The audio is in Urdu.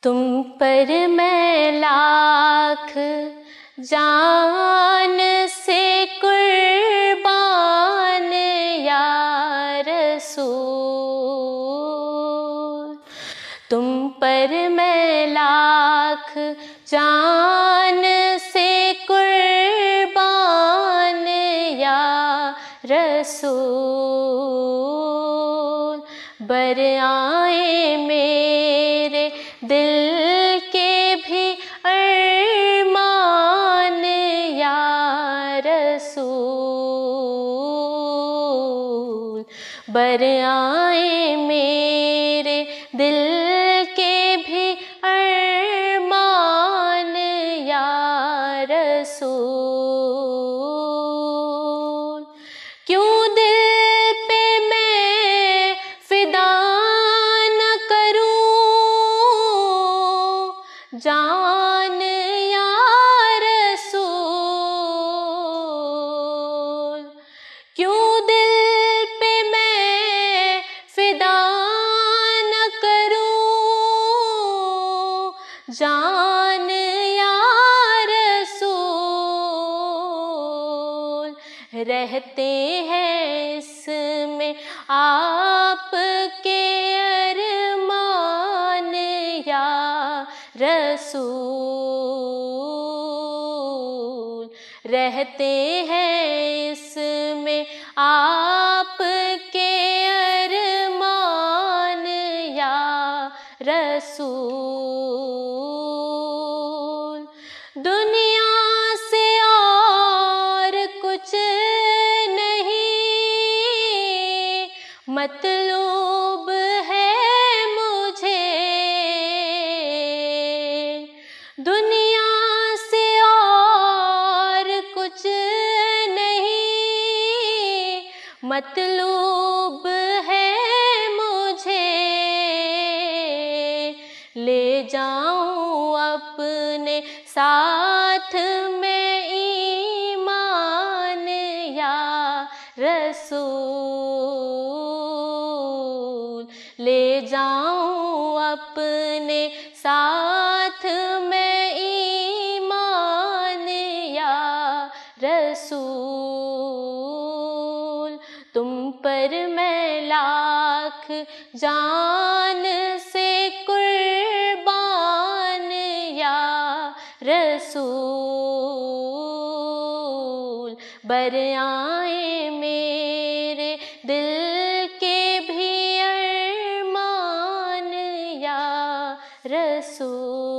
تم پر میں لاکھ جان سے قربان یا رسول، تم پر میں لاکھ جان سے قربان یا رسول، برآئیں میرے دل کے بھی ارمان یا رسول، برآئیں میرے دل کے بھی ارمان یا رسول، کیوں دل پہ میں فدا نہ کروں جان یا رسول، کیوں دل پہ میں فدا نہ کروں جان یا رسول، رہتے ہیں اس میں آپ کے ارمان یا رسول، رہتے ہیں اس میں آپ کے ارمان یا رسول، دنیا سے اور کچھ نہیں مطلوب ہے مجھے، دنیا سے اور کچھ نہیں مطلوب ہے مجھے، لے جاؤں اپنے ساتھ میں ایمان یا رسول، لے جاؤں اپنے ساتھ میں ایمان یا رسول، تم پر میں لاکھ جان سے قربان یا رسول، برآئیں میرے دل کے بھی ارمان یا رسول۔